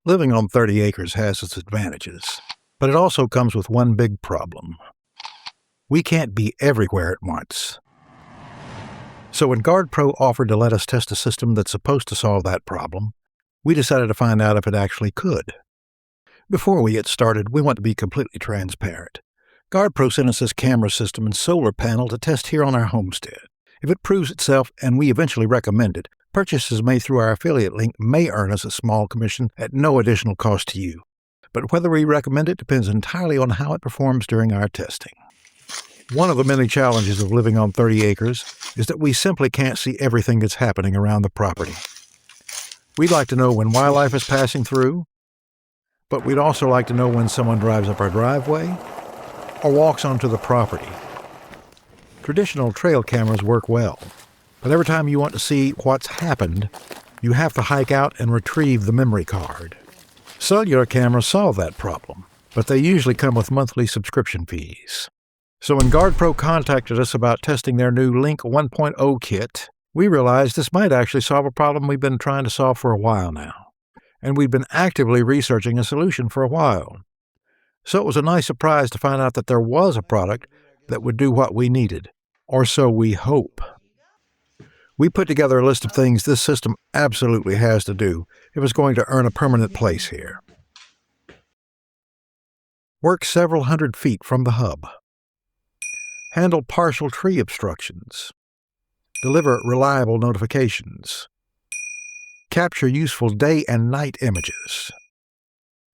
Living on 30 acres has its advantages, but it also comes with one big problem. We can't be everywhere at once. So when GardePro offered to let us test a system that's supposed to solve that problem, we decided to find out if it actually could. Before we get started, we want to be completely transparent. GardePro sent us this camera system and solar panel to test here on our homestead. If it proves itself and we eventually recommend it, purchases made through our affiliate link may earn us a small commission at no additional cost to you. But whether we recommend it depends entirely on how it performs during our testing. One of the many challenges of living on 30 acres is that we simply can't see everything that's happening around the property. We'd like to know when wildlife is passing through, but we'd also like to know when someone drives up our driveway or walks onto the property. Traditional trail cameras work well, but every time you want to see what's happened, you have to hike out and retrieve the memory card. Cellular cameras solve that problem, but they usually come with monthly subscription fees. So when GardePro contacted us about testing their new Link 1.0 kit, we realized this might actually solve a problem we've been trying to solve for a while now. And we'd been actively researching a solution for a while. So it was a nice surprise to find out that there was a product that would do what we needed, or so we hope. We put together a list of things this system absolutely has to do if it's going to earn a permanent place here. Work several hundred feet from the hub. Handle partial tree obstructions. Deliver reliable notifications. Capture useful day and night images.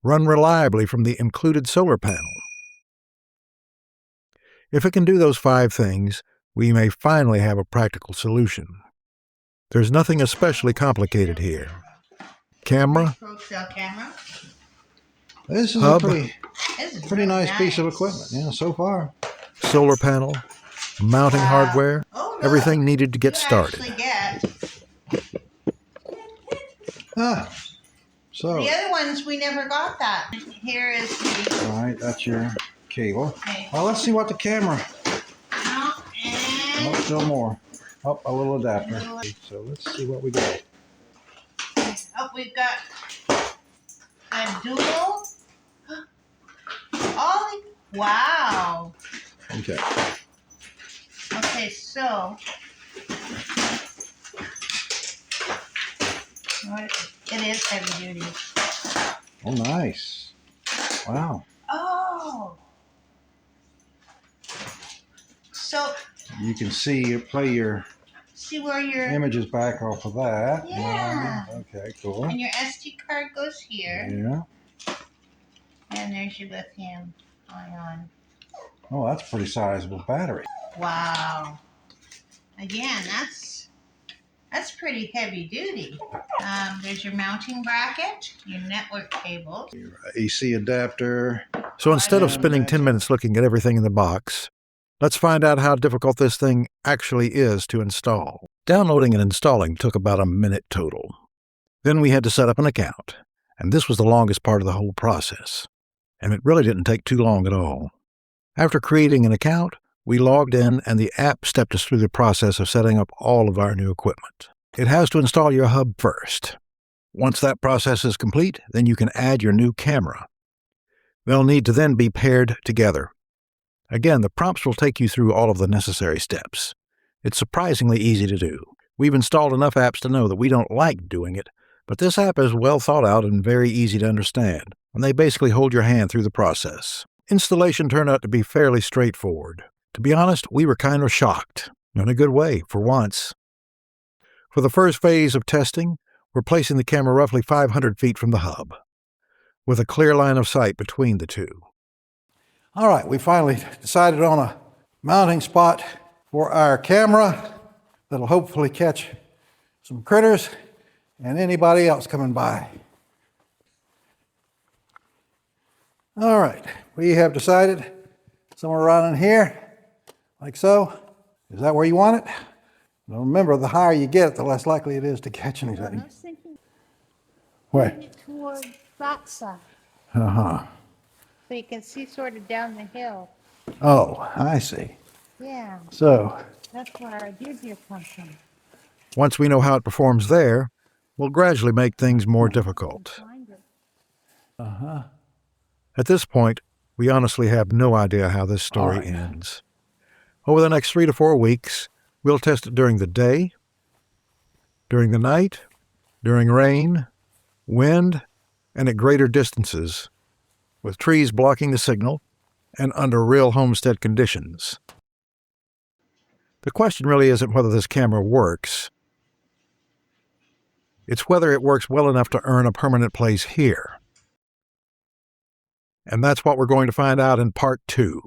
Run reliably from the included solar panel. If it can do those 5 things, we may finally have a practical solution. There's nothing especially complicated here. Camera, this is hub, a pretty nice piece of equipment, yeah, so far. solar panel, mounting hardware, everything needed to get started. So the other ones, we never got that. Here is the... All right, that's your cable. Okay. Well, let's see what the camera... Oh, and... Oh, still more. Oh, a little adapter. So let's see what we got. Oh, we've got a dual. Oh, wow. Okay. Okay, so... It is heavy duty. Oh, nice. Wow. Oh. So... You can see, play your where your... images back off of that. Yeah. Okay, cool. And your SD card goes here. Yeah. And there's your lithium ion. Oh, that's a pretty sizable battery. Wow. Again, that's pretty heavy duty. There's your mounting bracket, your network cables. Your AC adapter. So instead of spending 10 minutes looking at everything in the box, let's find out how difficult this thing actually is to install. Downloading and installing took about a minute total. Then we had to set up an account, and this was the longest part of the whole process. And it really didn't take too long at all. After creating an account, we logged in and the app stepped us through the process of setting up all of our new equipment. It has to install your hub first. Once that process is complete, then you can add your new camera. They'll need to then be paired together. Again, the prompts will take you through all of the necessary steps. It's surprisingly easy to do. We've installed enough apps to know that we don't like doing it, but this app is well thought out and very easy to understand, and they basically hold your hand through the process. Installation turned out to be fairly straightforward. To be honest, we were kind of shocked, in a good way, for once. For the first phase of testing, we're placing the camera roughly 500 feet from the hub, with a clear line of sight between the two. All right, we finally decided on a mounting spot for our camera that'll hopefully catch some critters and anybody else coming by. All right, we have decided somewhere around in here, like so. Is that where you want it? Now remember, the higher you get, the less likely it is to catch anything. I was thinking Where? toward that side, Uh-huh. so you can see sort of down the hill. Oh, I see. Yeah, So, that's where our deer comes from. Once we know how it performs there, we'll gradually make things more difficult. Find it. At this point, we honestly have no idea how this story ends. Over the next 3 to 4 weeks, we'll test it during the day, during the night, during rain, wind, and at greater distances, with trees blocking the signal and under real homestead conditions. The question really isn't whether this camera works. It's whether it works well enough to earn a permanent place here. And that's what we're going to find out in part 2.